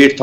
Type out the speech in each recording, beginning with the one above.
8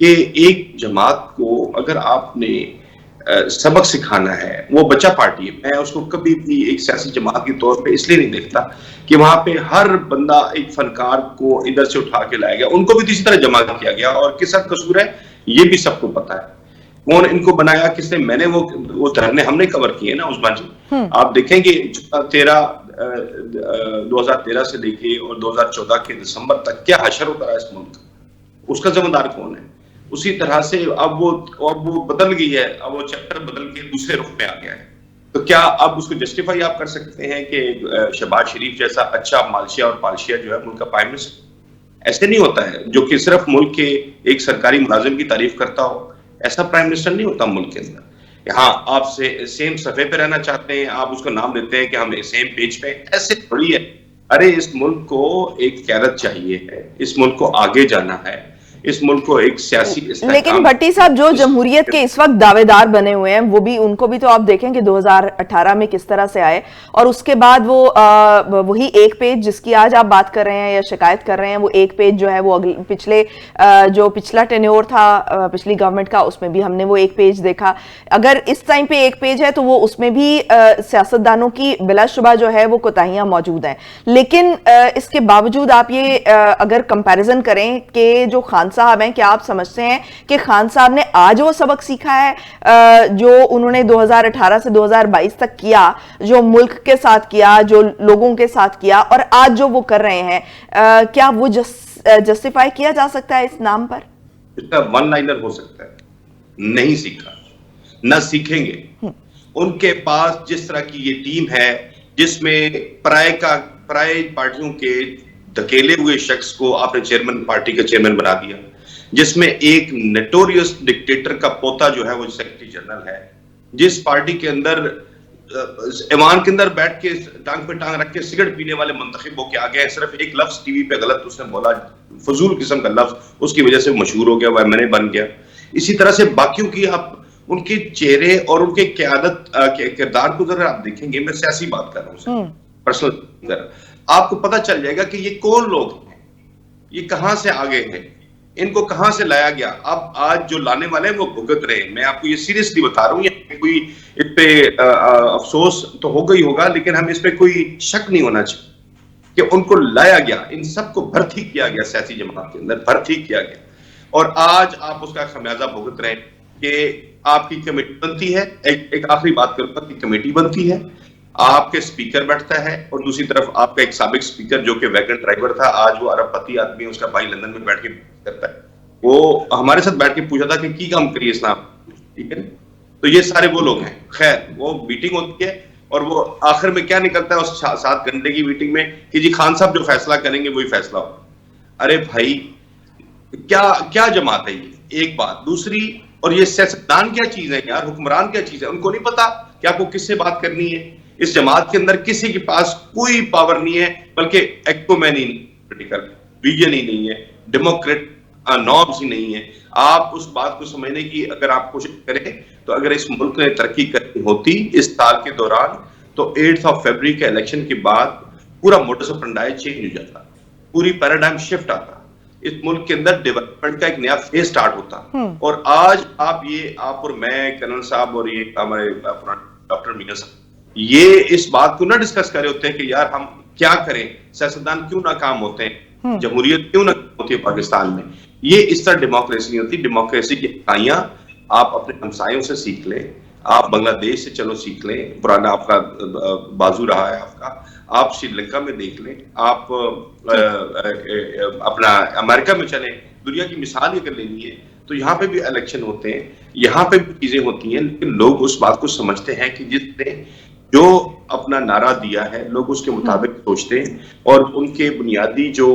کہ ایک جماعت کو اگر آپ نے سبق سکھانا ہے، وہ بچہ پارٹی ہے، میں اس کو کبھی بھی ایک سیاسی جماعت کے طور پہ اس لیے نہیں دیکھتا کہ وہاں پہ ہر بندہ ایک فنکار کو ادھر سے اٹھا کے لایا گیا، ان کو بھی اسی طرح جمع کیا گیا، اور کس حد قصور ہے یہ بھی سب کو پتا ہے، کون ان کو بنایا کس نے. میں نے وہ دھرنے ہم نے کور کیے نا عثمان جی، آپ دیکھیں گے 2013 سے لے کے اور 2014 کے دسمبر تک کیا حشر ہوتا رہا اس ملک کا، اس کا ذمہ دار کون ہے. اسی طرح سے اب وہ بدل گئی ہے، اب وہ چیپٹر بدل کے دوسرے رخ میں آ گیا ہے. تو کیا اب اس کو جسٹیفائی آپ کر سکتے ہیں کہ شہباز شریف جیسا اچھا مالشیا اور پالشیا جو ہے ملک کا پرائم منسٹر؟ ایسے نہیں ہوتا ہے، جو کہ صرف ملک کے ایک سرکاری ملازم کی تعریف کرتا ہو، ایسا پرائم منسٹر نہیں ہوتا ملک کے اندر. ہاں آپ سے سیم صفحے پہ رہنا چاہتے ہیں، آپ اس کو نام دیتے ہیں کہ ہم سیم پیج پہ، ایسے تھوڑی ہے. ارے اس ملک کو ایک قیادت چاہیے ہے، اس ملک کو آگے جانا ہے، اس ملک کو ایک سیاسی استحکام. لیکن بھٹی صاحب جو جمہوریت کے اس وقت دعوے دار بنے ہوئے ہیں وہ بھی، ان کو بھی تو آپ دیکھیں کہ 2018 میں کس طرح سے آئے، اور اس کے بعد وہ وہی ایک پیج جس کی آج آپ بات کر رہے ہیں یا شکایت کر رہے ہیں، وہ ایک پیج جو ہے وہ پچھلے جو پچھلا ٹینیور تھا پچھلی گورنمنٹ کا، اس میں بھی ہم نے وہ ایک پیج دیکھا. اگر اس ٹائم پہ ایک پیج ہے تو وہ اس میں بھی سیاستدانوں کی بلا شبہ جو ہے وہ کوتاہیاں موجود ہیں. لیکن اس کے باوجود آپ یہ اگر کمپیریزن کریں کہ جو خان صاحب ہیں، کیا آپ سمجھتے ہیں کہ خان صاحب نے آج وہ سبق سیکھا ہے جو انہوں نے 2018 سے 2022 تک کیا، جو ملک کے ساتھ کیا، جو لوگوں کے ساتھ کیا، اور آج جو وہ کر رہے ہیں، کیا وہ جسٹیفائی کیا جا سکتا ہے اس نام پر؟ اس کا ون لائنر ہو سکتا ہے، نہیں سیکھا، نہ سیکھیں گے. ان کے پاس جس طرح کی یہ ٹیم ہے جس میں پرائے پارٹیوں کے دھکیلے ہوئے شخص کو آپ نے چیئرمین پارٹی کا چیئرمین بنا دیا، جس میں ایک نٹوریس ڈکٹیٹر کا پوتا جو ہے وہ سیکرٹری جنرل ہے، جس پارٹی کے اندر ایوان کے اندر بیٹھ کے ٹانگ پہ ٹانگ رکھ کے سگریٹ پینے والے منتخب ہو کے آ گئے. صرف ایک لفظ ٹی وی پہ غلط اس نے بولا، فضول قسم کا لفظ، اس کی وجہ سے مشہور ہو گیا، وہ ایم این اے بن گیا. اسی طرح سے باقیوں کی آپ ان کے چہرے اور ان کے قیادت کے کردار کو ذرا آپ دیکھیں گے. میں سیاسی بات کر رہا ہوں، پرسنل، آپ کو پتہ چل جائے گا کہ یہ کون لوگ ہیں، یہ کہاں سے آگے ہیں، ان کو کہاں سے لایا گیا. اب آج جو لانے والے ہیں وہ بھگت رہے ہیں. میں آپ کو یہ سیریسلی بتا رہا ہوں، کوئی اس پہ افسوس تو ہوگا ہی ہوگا، لیکن ہم اس پہ کوئی شک نہیں ہونا چاہیے کہ ان کو لایا گیا، ان سب کو بھرتی کیا گیا، سیاسی جماعت کے اندر بھرتی کیا گیا، اور آج آپ اس کا خمیازہ بھگت رہے ہیں. کہ آپ کی کمیٹی بنتی ہے، ایک آخری بات کروں گا، کہ کمیٹی بنتی ہے، آپ کے سپیکر بیٹھتا ہے، اور دوسری طرف آپ کا ایک سابق سپیکر جو کہ ویگن ڈرائیور تھا، آج وہ ارب پتی آدمی ہے، اس کا بھائی لندن میں بیٹھ کے کرتا ہے، وہ ہمارے ساتھ بیٹھ کے پوچھا تھا کہ کی کام کریے اسلام، ٹھیک ہے. تو یہ سارے وہ لوگ ہیں. خیر وہ میٹنگ ہوتی ہے اور وہ آخر میں کیا نکلتا ہے اس 7 گھنٹے کی میٹنگ میں کہ جی خان صاحب جو فیصلہ کریں گے وہی فیصلہ ہو. ارے بھائی کیا جماعت ہے یہ؟ ایک بات. دوسری، اور یہ سیاستدان کیا چیز ہے یار، حکمران کیا چیز ہے؟ ان کو نہیں پتا کہ آپ کو کس سے بات کرنی ہے. اس جماعت کے اندر کسی کے پاس کوئی پاور نہیں ہے، بلکہ ایکومین ہی نہیں، پولیٹیکل ویژن ہی نہیں ہے، ڈیموکریٹ نارمز ہی نہیں ہے. آپ اس بات کو سمجھنے کی اگر آپ کوشش کریں تو اگر اس ملک نے ترقی کرنی ہوتی اس سال کے دوران تو 8 فروری کے الیکشن کے بعد پورا موڈس آپرینڈی چینج ہو جاتا، پوری پیراڈائم شفٹ آتا، اس ملک کے اندر ڈیولپمنٹ کا ایک نیا فیز سٹارٹ ہوتا. اور آج آپ اور میں، کرنل صاحب اور یہ ہمارے ڈاکٹر میاں صاحب، یہ اس بات کو نہ ڈسکس کر رہے ہوتے ہیں کہ یار ہم کیا کریں، سیاستدان کیوں ناکام ہوتے ہیں، جمہوریت کیوں ناکام ہوتی ہے پاکستان میں. یہ اس طرح ڈیموکریسی نہیں ہوتی. ڈیموکریسی کی اکائیاں آپ اپنے ہمسایوں سے سیکھ لیں، آپ بنگلہ دیش سے چلو سیکھ لیں، پرانا آپ کا بازو رہا ہے آپ کا، آپ سری لنکا میں دیکھ لیں، آپ اپنا امریکہ میں چلیں. دنیا کی مثال اگر لینی ہے تو یہاں پہ بھی الیکشن ہوتے ہیں، یہاں پہ بھی چیزیں ہوتی ہیں، لیکن لوگ اس بات کو سمجھتے ہیں کہ جس نے جو اپنا نعرہ دیا ہے لوگ اس کے مطابق سوچتے ہیں، اور ان کے بنیادی جو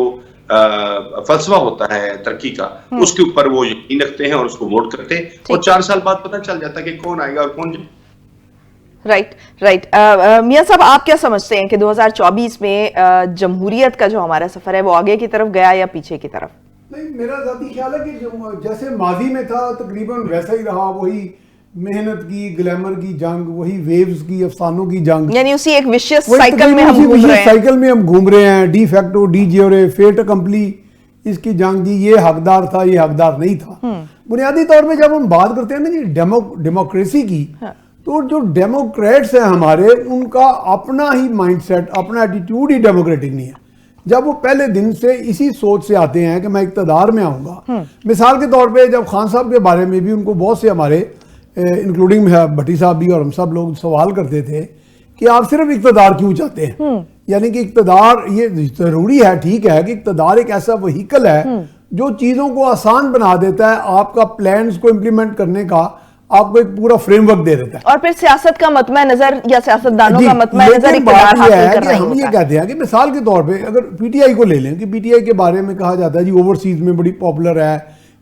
فلسفہ ہوتا ہے ترقی کا، اس کے اوپر وہ یقین رکھتے ہیں اور اس کو ووٹ کرتے ہیں، اور 4 سال بعد پتہ چل جاتا ہے کہ کون آئے گا اور کون جائے. رائٹ. میاں صاحب آپ کیا سمجھتے ہیں کہ 2024 میں جمہوریت کا جو ہمارا سفر ہے وہ آگے کی طرف گیا یا پیچھے کی طرف؟ نہیں، میرا ذاتی خیال ہے کہ جیسے ماضی میں تھا تقریباً ویسا ہی رہا، وہی محنت کی، گلیمر کی جنگ، وہی ویوز کی، افسانوں کی جنگ، یعنی اسی ایک وشیس سائیکل میں ہم گھوم رہے ہیں. سائیکل میں ہم گھوم رہے ہیں، ڈی فیکٹو ڈی جیورے فیٹ اکمپلی. اس کی جنگ جی یہ حقدار تھا یہ حقدار نہیں تھا. بنیادی طور پہ جب ہم بات کرتے ہیں نا جی ڈیموکریسی کی, تو جو ڈیموکریٹس ہیں ہمارے, ان کا اپنا ہی مائنڈ سیٹ, اپنا ایٹیٹیوڈ ہی ڈیموکریٹک نہیں ہے. جب وہ پہلے دن سے اسی سوچ سے آتے ہیں کہ میں اقتدار میں آؤں گا. مثال کے طور پہ جب خان صاحب کے بارے میں بھی ان کو بہت سے ہمارے انکلوڈنگ بھٹی صاحب بھی اور ہم سب لوگ سوال کرتے تھے کہ آپ صرف اقتدار کیوں چاہتے ہیں, یعنی کہ اقتدار یہ ضروری ہے, ٹھیک ہے کہ اقتدار ایک ایسا وہیکل ہے جو چیزوں کو آسان بنا دیتا ہے, آپ کا پلانز کو امپلیمنٹ کرنے کا آپ کو ایک پورا فریم ورک دے دیتا ہے. اور پھر سیاست کا مطمع نظر یا سیاستدانوں کا مطمع نظر اقتدار حاصل کرنا ہی ہم ہوتا یہ ہے. کہتے ہیں کہ مثال کے طور پہ اگر پی ٹی آئی کو لے لیں کہ پی ٹی آئی کے بارے میں کہا جاتا ہے جی اوورسیز میں بڑی پاپولر ہے,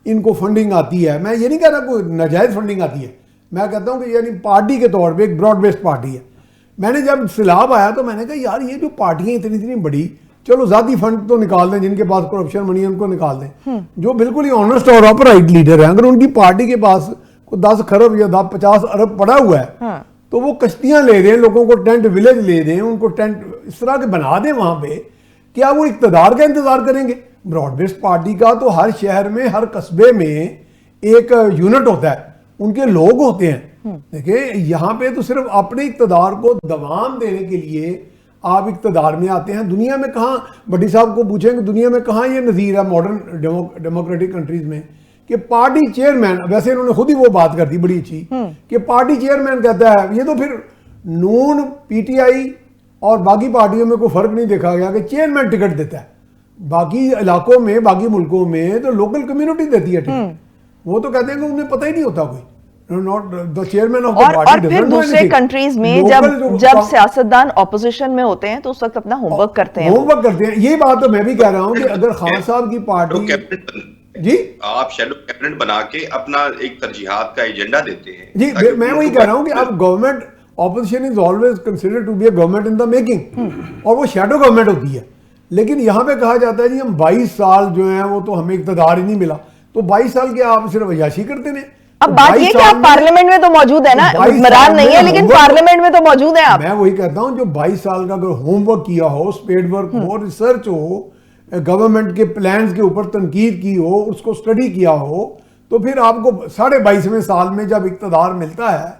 ان کو فنڈنگ آتی ہے. میں یہ نہیں کہہ رہا کوئی ناجائز فنڈنگ آتی ہے, میں کہتا ہوں کہ یعنی پارٹی کے طور پہ ایک براڈ بیسڈ پارٹی ہے. میں نے جب سیلاب آیا تو میں نے کہا یار یہ جو پارٹیاں اتنی بڑی, چلو ذاتی فنڈ تو نکال دیں, جن کے پاس کرپشن منی ہے ان کو نکال دیں, جو بالکل ہی آنےسٹ اور اپرائٹ لیڈر ہیں, اگر ان کی پارٹی کے پاس 10 خرب یا 50 ارب پڑا ہوا ہے تو وہ کشتیاں لے دیں, لوگوں کو ٹینٹ ولیج لے دیں, ان کو ٹینٹ اس طرح کے بنا دیں وہاں پہ, کیا وہ اقتدار کا انتظار کریں گے؟ براڈ بیسڈ پارٹی کا تو ہر شہر میں ہر قصبے میں ایک یونٹ ہوتا ہے, ان کے لوگ ہوتے ہیں. دیکھیں یہاں پہ تو صرف اپنے اقتدار کو دوام دینے کے لیے آپ اقتدار میں آتے ہیں. دنیا میں کہاں, بھٹی صاحب کو پوچھیں کہ دنیا میں کہاں یہ نظیر ہے ماڈرن ڈیموکریٹک کنٹریز میں کہ پارٹی چیئرمین, ویسے انہوں نے خود ہی وہ بات کر دی بڑی اچھی کہ پارٹی چیئرمین کہتا ہے, یہ تو پھر نون پی ٹی آئی اور باقی پارٹیوں میں کوئی فرق نہیں دیکھا گیا کہ چیئرمین ٹکٹ دیتا ہے. باقی علاقوں میں باقی ملکوں میں تو لوکل کمیونٹی دیتی ہے ٹکٹ, وہ تو کہتے ہیں کہ انہیں پتہ ہی نہیں ہوتا کوئی. اور پھر دوسرے کنٹریز میں جب سیاستدان اپوزیشن میں ہوتے ہیں تو اس وقت اپنا ہوم ورک کرتے ہیں. یہ بات تو میں بھی کہہ رہا ہوں کہ اگر خان صاحب کی پارٹی جی آپ شیڈو کیبنٹ بنا کے اپنا ایک ترجیحات کا ایجنڈا دیتے ہیں. جی میں وہی کہہ رہا ہوں کہ اب government opposition is always considered to be a government in the making, اور وہ شیڈو گورنمنٹ ہوتی ہے. لیکن یہاں پہ کہا جاتا ہے جی ہم 22 سال جو ہیں وہ تو ہمیں اقتدار ہی نہیں ملا, تو 22 سال کے آپ صرف عیاشی کرتے ہیں. اب بات یہ کہ آپ پارلیمنٹ میں تو موجود ہیں نا, حکمران نہیں ہے لیکن پارلیمنٹ میں تو موجود ہیں آپ. میں وہی کہتا ہوں جو 22 سال کا اگر ہوم ورک کیا ہو, اسپیڈ ورک ہو, ریسرچ ہو, گورنمنٹ کے پلانز کے اوپر تنقید کی ہو, اس کو سٹڈی کیا ہو, تو پھر آپ کو 22.5 سال میں جب اقتدار ملتا ہے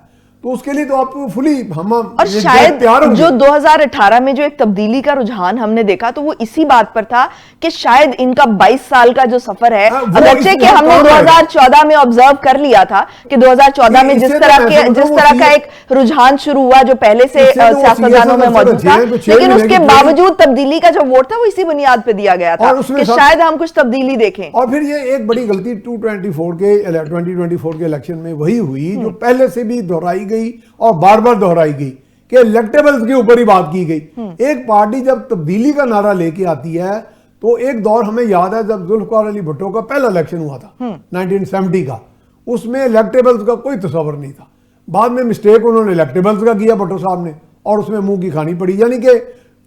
تو اس کے لیے تو آپ فلی اور شاید جو 2018 میں جو ایک تبدیلی کا رجحان ہم نے دیکھا تو وہ اسی بات پر تھا کہ شاید ان کا 22 سال کا جو سفر ہے, اگرچہ کہ ہم نے 2014 میں آبزرو کر لیا تھا کہ 2014 میں جس طرح کا ایک رجحان شروع ہوا جو پہلے سے سیاستدانوں میں موجود تھا, لیکن اس کے باوجود تبدیلی کا جو ووٹ تھا وہ اسی بنیاد پہ دیا گیا تھا کہ شاید ہم کچھ تبدیلی دیکھیں. اور پھر یہ ایک بڑی غلطی 2024 کے الیکشن میں وہی ہوئی جو پہلے سے بھی دہرائی اور بار بار دہرائی گئی کہ الیکٹیبلز کے اوپر ہی بات کی گئی. ایک پارٹی جب تبدیلی کا نعرہ لے کے آتی ہے تو ایک دور ہمیں یاد ہے جب ذوالفقار علی بھٹو کا پہلا الیکشن ہوا تھا 1970 کا, اس میں الیکٹیبلز کا کوئی تصور نہیں تھا. بعد میں مسٹیک انہوں نے الیکٹیبلز کا کیا بھٹو صاحب نے, اور اس میں منہ کی کھانی پڑی, یعنی کہ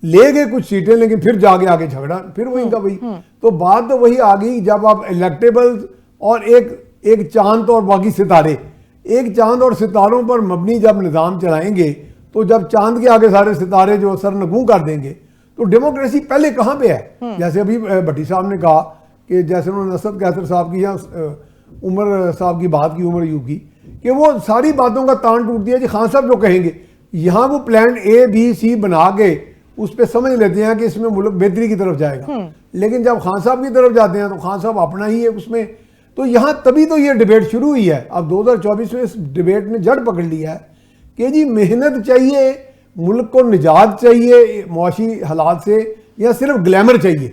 لے گئے کچھ سیٹیں لیکن پھر آگے جھگڑا, پھر وہی کا وہی. تو بات تو وہی آ گئی جب آپ الیکٹیبلز اور ایک چاند اور باقی ستارے, ایک چاند اور ستاروں پر مبنی جب نظام چلائیں گے تو جب چاند کے آگے سارے ستارے جو سرنگوں کر دیں گے تو ڈیموکریسی پہلے کہاں پہ ہے. جیسے ابھی بھٹی صاحب نے کہا کہ جیسے انہوں نے اسد قیصر صاحب کی یا عمر صاحب کی بات کی, عمر یو کی, کہ وہ ساری باتوں کا تان ٹوٹ دیا. جی خان صاحب جو کہیں گے یہاں وہ پلان اے بی سی بنا کے اس پہ سمجھ لیتے ہیں کہ اس میں ملک بہتری کی طرف جائے گا, لیکن جب خان صاحب کی طرف جاتے ہیں تو خان صاحب اپنا ہی ہے اس میں. تو یہاں تبھی تو یہ ڈیبیٹ شروع ہوئی ہے. اب 2024 میں اس ڈیبیٹ نے جڑ پکڑ لیا ہے کہ جی محنت چاہیے, ملک کو نجات چاہیے معاشی حالات سے, یا صرف گلیمر چاہیے.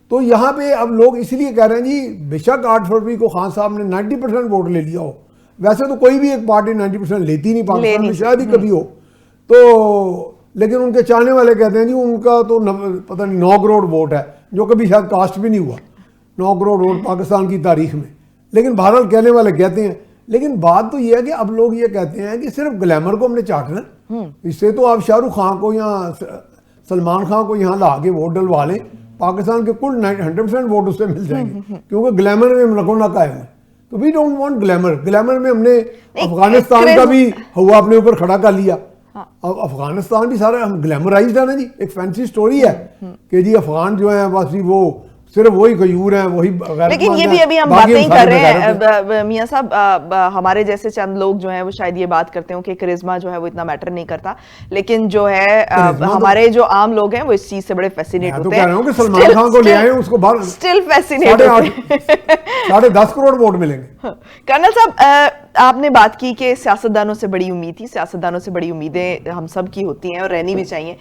تو یہاں پہ اب لوگ اس لیے کہہ رہے ہیں جی بے شک 8 فروری کو خان صاحب نے 90% ووٹ لے لیا ہو, ویسے تو کوئی بھی ایک پارٹی 90% لیتی نہیں پاکستان میں, شاید ہی کبھی ہو. تو لیکن ان کے چاہنے والے کہتے ہیں جی ان کا تو پتہ نہیں 9 کروڑ ووٹ ہے, جو کبھی شاید کاسٹ بھی نہیں ہوا 9 کروڑ ووٹ پاکستان کی تاریخ میں. لیکن بہرحال کہنے والے کہتے ہیں. لیکن بات تو یہ ہے کہ اب لوگ یہ کہتے ہیں کہ صرف گلیمر کو ہم نے چاٹنا, اس سے تو آپ شاہ رخ خان کو یا سلمان خان کو یہاں لا کے ووٹ ڈلوا لیں, پاکستان کے کل 100% ووٹ اس سے مل جائیں گے, کیونکہ گلیمر میں ہم نکو نہ قائم ہے. تو we don't want glamour. Glamour میں ہم نے افغانستان کا بھی ہوا اپنے اوپر کھڑا کر لیا. اب افغانستان بھی سارا ہم گلیمرائزڈ ہے نا جی, ایک فینسی سٹوری ہے کہ جی افغان جو ہیں بس وہ صرف وہی غیور ہیں, وہی لیکن یہ بھی ابھی ہم باتیں ہی کر رہے ہیں میاں صاحب, ہمارے جیسے چند لوگ جو ہیں وہ شاید یہ بات کرتے ہوں کہ کرزما جو ہے وہ اتنا میٹر نہیں کرتا, لیکن جو ہے ہمارے جو عام لوگ ہیں وہ اس چیز سے بڑے فیسینیٹ ہوتے ہیں. تو کہہ رہا ہوں کہ سلمان خان کو لے آئے اس کو باہر اسٹل فیسینیٹ ہوتے ہیں. 10.5 کروڑ ووٹ ملیں گے. کرنل صاحب, آپ نے بات کی کہ سیاستدانوں سے بڑی امید تھی, سیاستدانوں سے بڑی امیدیں ہم سب کی ہوتی ہیں اور رہنی بھی چاہیے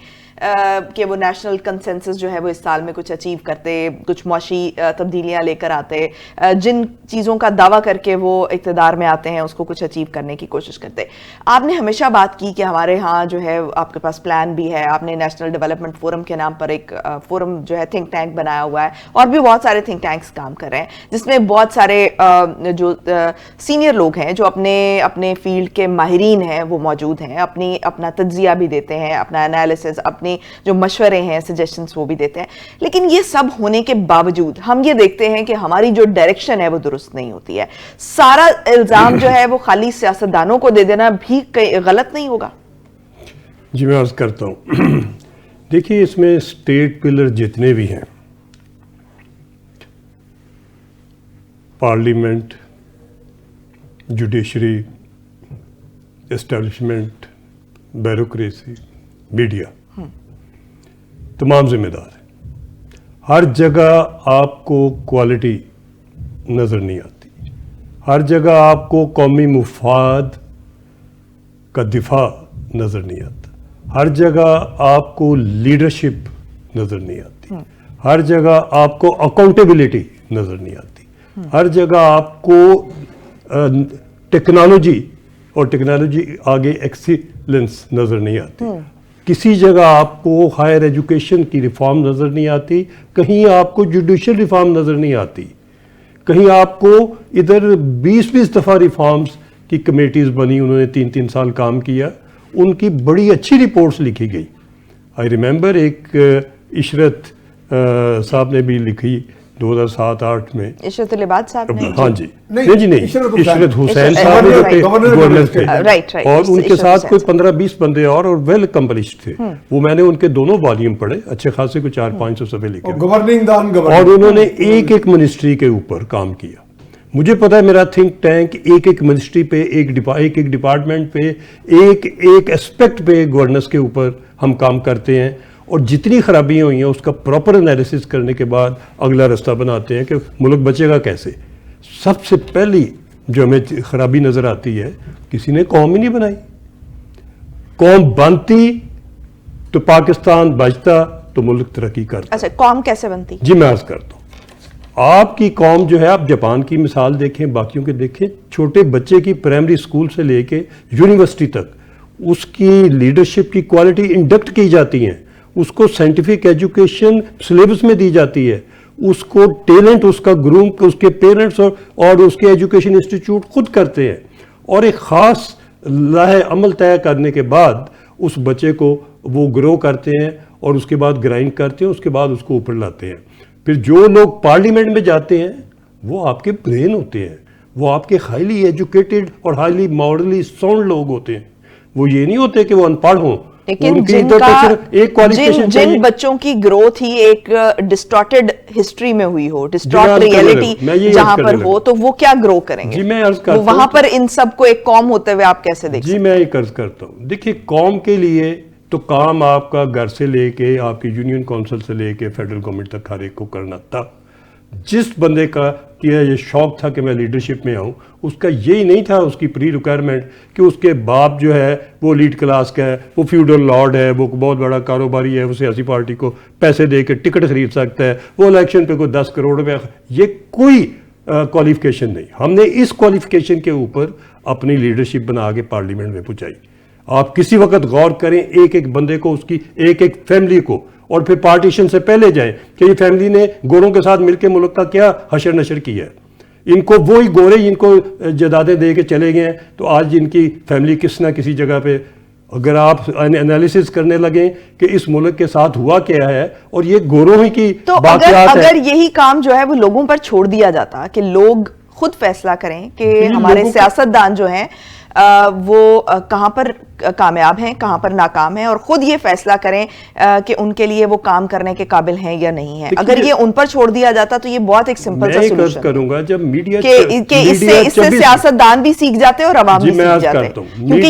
کہ وہ نیشنل کنسنسس جو ہے وہ اس سال میں کچھ اچیو کرتے, کچھ معاشی تبدیلیاں لے کر آتے, جن چیزوں کا دعویٰ کر کے وہ اقتدار میں آتے ہیں اس کو کچھ اچیو کرنے کی کوشش کرتے. آپ نے ہمیشہ بات کی کہ ہمارے ہاں جو ہے آپ کے پاس پلان بھی ہے, آپ نے نیشنل ڈیولپمنٹ فورم کے نام پر ایک فورم جو ہے تھنک ٹینک بنایا ہوا ہے, اور بھی بہت سارے تھنک ٹینکس کام کر رہے ہیں جس میں بہت سارے جو سینئر لوگ ہیں جو اپنے فیلڈ کے ماہرین ہیں وہ موجود ہیں, اپنا تجزیہ بھی دیتے ہیں, اپنا انالیسس, اپنی جو مشورے ہیں, سجیشنز وہ بھی دیتے ہیں. لیکن یہ سب ہونے کے باوجود ہم یہ دیکھتے ہیں کہ ہماری جو ڈائریکشن ہے وہ درست نہیں ہوتی ہے. سارا الزام جو ہے وہ خالی سیاستدانوں کو دے دینا بھی غلط نہیں ہوگا؟ جی میں عرض کرتا ہوں, دیکھیے اس میں اسٹیٹ پلر جتنے بھی ہیں, parliament, judiciary, establishment, bureaucracy, media, تمام ذمہ دار ہیں. ہر جگہ آپ کو کوالٹی نظر نہیں آتی, ہر جگہ آپ کو قومی مفاد کا دفاع نظر نہیں آتا, ہر جگہ آپ کو لیڈرشپ نظر نہیں آتی, ہر جگہ آپ کو اکاؤنٹیبلٹی نظر نہیں آتی, ہر جگہ آپ کو ٹیکنالوجی اور ٹیکنالوجی آگے ایکسیلنس نظر نہیں آتی, کسی جگہ آپ کو ہائر ایجوکیشن کی ریفارم نظر نہیں آتی, کہیں آپ کو جوڈیشل ریفارم نظر نہیں آتی, کہیں آپ کو ادھر 20 دفعہ ریفارمز کی کمیٹیز بنی, انہوں نے 3 سال کام کیا, ان کی بڑی اچھی رپورٹس لکھی گئی. آئی ریممبر ایک عشرت صاحب نے بھی لکھی 2007-8 میں, عشرت العباد صاحب نے, ہاں جی نہیں عشرت حسین صاحب نے گورنر تھے, اور ان کے ساتھ کوئی 15-20 بندے اور ویل اکمپلشڈ تھے. وہ میں نے ان کے دونوں والیوم پڑھے, اچھے خاصے کو 400-500 صفحے لکھے, اور انہوں نے ایک منسٹری کے اوپر کام کیا. مجھے پتا ہے میرا تھنک ٹینک ایک منسٹری پہ, ایک ڈپارٹمنٹ پہ, ایک اسپیکٹ پہ, گورننس کے اوپر ہم کام کرتے ہیں, اور جتنی خرابیاں ہوئی ہیں اس کا پراپر انالیسس کرنے کے بعد اگلا راستہ بناتے ہیں کہ ملک بچے گا کیسے. سب سے پہلی جو ہمیں خرابی نظر آتی ہے, کسی نے قوم ہی نہیں بنائی. قوم بنتی تو پاکستان بچتا تو ملک ترقی کرتا. اچھا, قوم کیسے بنتی؟ جی میں عرض کرتا ہوں, آپ کی قوم جو ہے, آپ جاپان کی مثال دیکھیں, باقیوں کے دیکھیں, چھوٹے بچے کی پرائمری سکول سے لے کے یونیورسٹی تک اس کی لیڈرشپ کی کوالٹی انڈکٹ کی جاتی ہیں, اس کو سائنٹیفک ایجوکیشن سلیبس میں دی جاتی ہے, اس کو ٹیلنٹ, اس کا گروم, اس کے پیرنٹس اور اس کے ایجوکیشن انسٹیٹیوٹ خود کرتے ہیں, اور ایک خاص لاہ عمل طے کرنے کے بعد اس بچے کو وہ گرو کرتے ہیں, اور اس کے بعد گرائنڈ کرتے ہیں, اس کے بعد اس کو اوپر لاتے ہیں. پھر جو لوگ پارلیمنٹ میں جاتے ہیں وہ آپ کے برین ہوتے ہیں, وہ آپ کے ہائیلی ایجوکیٹڈ اور ہائیلی ماڈرلی ساؤنڈ لوگ ہوتے ہیں, وہ یہ نہیں ہوتے کہ وہ ان پڑھ ہوں. لیکن جن بچوں کی گروتھ ہی ایک ڈسٹارٹڈ ہسٹری میں ہوئی ہو, ڈسٹارٹ ریئلٹی جہاں پر ہو, تو وہ کیا گرو کریں گے؟ وہاں پر ان سب کو ایک قوم ہوتے ہوئے آپ کیسے دیکھیں؟ جی میں ایک عرض کرتا ہوں, دیکھیے قوم کے لیے تو کام آپ کا گھر سے لے کے, آپ کی یونین کونسل سے لے کے فیڈرل گورنمنٹ تک ہر ایک کو کرنا تھا. جس بندے کا کیا یہ شوق تھا کہ میں لیڈرشپ میں آؤں, اس کا یہی نہیں تھا اس کی پری ریکوائرمنٹ کہ اس کے باپ جو ہے وہ لیڈ کلاس کا ہے, وہ فیوڈل لارڈ ہے, وہ بہت بڑا کاروباری ہے, وہ سیاسی پارٹی کو پیسے دے کے ٹکٹ خرید سکتا ہے, وہ الیکشن پہ کوئی 10 کروڑ روپے. یہ کوئی کوالیفیکیشن نہیں. ہم نے اس کوالیفیکیشن کے اوپر اپنی لیڈرشپ بنا کے پارلیمنٹ میں پہنچائی. آپ کسی وقت غور کریں ایک بندے کو, اس کی ایک فیملی کو, اور پھر پارٹیشن سے پہلے جائیں کہ یہ فیملی نے گوروں کے ساتھ مل کے ملک کا کیا حشر نشر کیا ہے. ان کو وہی گورے ان کو جائیدادیں دے کے چلے گئے ہیں, تو آج ان کی فیملی کس نہ کسی جگہ پہ, اگر آپ انالیسس کرنے لگیں کہ اس ملک کے ساتھ ہوا کیا ہے, اور یہ گوروں ہی کی بات ہے. تو اگر یہی کام جو ہے وہ لوگوں پر چھوڑ دیا جاتا کہ لوگ خود فیصلہ کریں کہ ہمارے سیاستدان جو ہیں وہ کہاں پر کامیاب ہیں, کہاں پر ناکام ہیں, اور خود یہ فیصلہ کریں کہ ان کے لیے وہ کام کرنے کے قابل ہیں یا نہیں ہیں. اگر یہ ان پر چھوڑ دیا جاتا تو یہ بہت ایک سمپل سا سولوشن کروں گا جب میڈیا کہ اس سے سیاستدان بھی سیکھ جاتے ہیں اور عوام بھی سیکھ جاتے ہیں, کیونکہ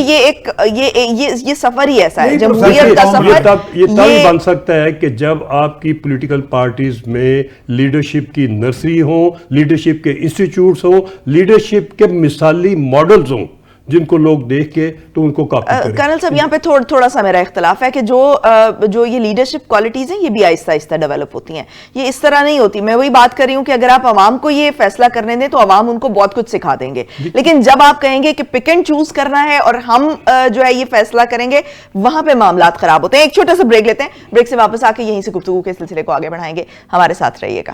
یہ سفر ہی ایسا ہے, جمہوریت کا سفر یہ تب بن سکتا ہے کہ جب آپ کی پولیٹیکل پارٹیز میں لیڈرشپ کی نرسری ہوں, لیڈرشپ کے انسٹیٹیوٹس ہوں, لیڈرشپ کے مثالی ماڈلز ہوں جن کو لوگ دیکھ کے تو ان کو کاپی کریں. کرنل صاحب یہاں پہ تھوڑا سا میرا اختلاف ہے کہ جو یہ لیڈرشپ کوالٹیز ہیں یہ بھی آہستہ آہستہ ڈیولپ ہوتی ہیں, یہ اس طرح نہیں ہوتی. میں وہی بات کر رہی ہوں کہ اگر آپ عوام کو یہ فیصلہ کرنے دیں تو عوام ان کو بہت کچھ سکھا دیں گے, لیکن جب آپ کہیں گے کہ پک اینڈ چوز کرنا ہے اور ہم جو ہے یہ فیصلہ کریں گے, وہاں پہ معاملات خراب ہوتے ہیں. ایک چھوٹا سا بریک لیتے ہیں, بریک سے واپس آ کے یہیں سے گفتگو کے سلسلے کو آگے بڑھائیں گے. ہمارے ساتھ رہیے گا.